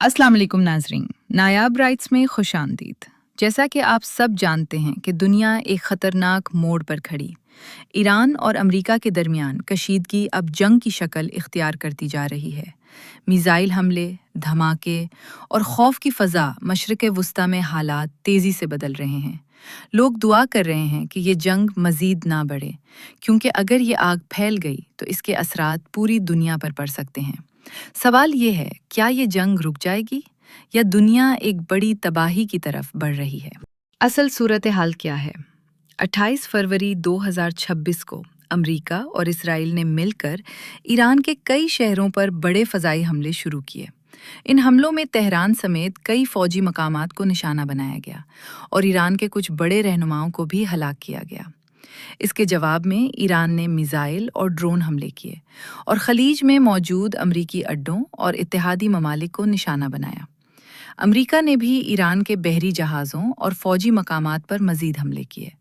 अस्सलाम वालेकुम नाजरीन, नायाब राइट्स में खुश आमदीद। जैसा कि आप सब जानते हैं कि दुनिया एक ख़तरनाक मोड़ पर खड़ी। ईरान और अमेरिका के दरमियान कशीदगी अब जंग की शक्ल इख्तियार करती जा रही है। मिसाइल हमले, धमाके और खौफ की फ़ज़ा मशरिक़ वस्ता में हालात तेज़ी से बदल रहे हैं। लोग दुआ कर रहे हैं कि ये जंग मज़ीद ना बढ़े, क्योंकि अगर ये आग फैल गई तो इसके असरात पूरी दुनिया पर पड़ सकते हैं। सवाल ये है, क्या ये जंग रुक जाएगी या दुनिया एक बड़ी तबाही की तरफ बढ़ रही है? असल सूरत हाल क्या है? 28 फरवरी 2026 को अमेरिका और इसराइल ने मिलकर ईरान के कई शहरों पर बड़े फ़ज़ाई हमले शुरू किए। इन हमलों में तेहरान समेत कई फ़ौजी मकामात को निशाना बनाया गया और ईरान के कुछ बड़े रहनुमाओं को भी हलाक किया गया। इसके जवाब में ईरान ने मिसाइल और ड्रोन हमले किए और खलीज में मौजूद अमरीकी अड्डों और इत्तेहादी ममालिक को निशाना बनाया। अमरीका ने भी ईरान के बहरी जहाज़ों और फ़ौजी मकामात पर मज़ीद हमले किए।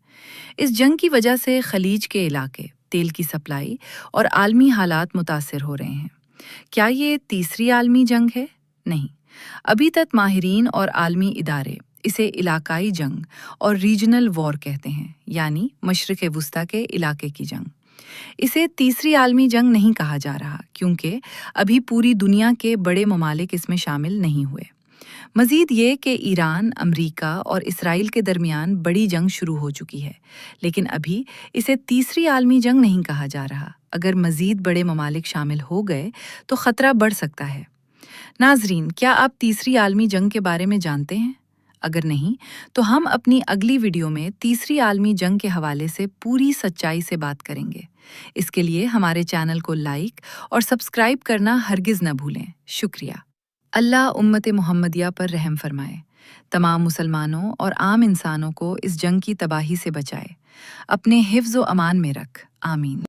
इस जंग की वजह से खलीज के इलाके, तेल की सप्लाई और आलमी हालात मुतासिर हो रहे हैं। क्या ये तीसरी आलमी जंग है? नहीं। अभी तक माहिरीन और आलमी इदारे इसे इलाकाई जंग और रीजनल वॉर कहते हैं, यानी मशरिक़ वस्ता के इलाके की जंग। इसे तीसरी आलमी जंग नहीं कहा जा रहा, क्योंकि अभी पूरी दुनिया के बड़े ममालिक इसमें शामिल नहीं हुए। मज़ीद ये कि ईरान, अमरीका और इसराइल के दरमियान बड़ी जंग शुरू हो चुकी है, लेकिन अभी इसे तीसरी आलमी जंग नहीं कहा जा रहा। अगर मज़ीद बड़े ममालिक शामिल हो गए तो ख़तरा बढ़ सकता है। नाजरीन, क्या आप तीसरी आलमी जंग के बारे में जानते हैं? अगर नहीं, तो हम अपनी अगली वीडियो में तीसरी आलमी जंग के हवाले से पूरी सच्चाई से बात करेंगे। इसके लिए हमारे चैनल को लाइक और सब्सक्राइब करना हरगिज़ न भूलें। शुक्रिया। अल्लाह उम्मत मुहम्मदिया पर रहम फरमाए, तमाम मुसलमानों और आम इंसानों को इस जंग की तबाही से बचाए, अपने हिफ्ज़ व अमान में रख। आमीन।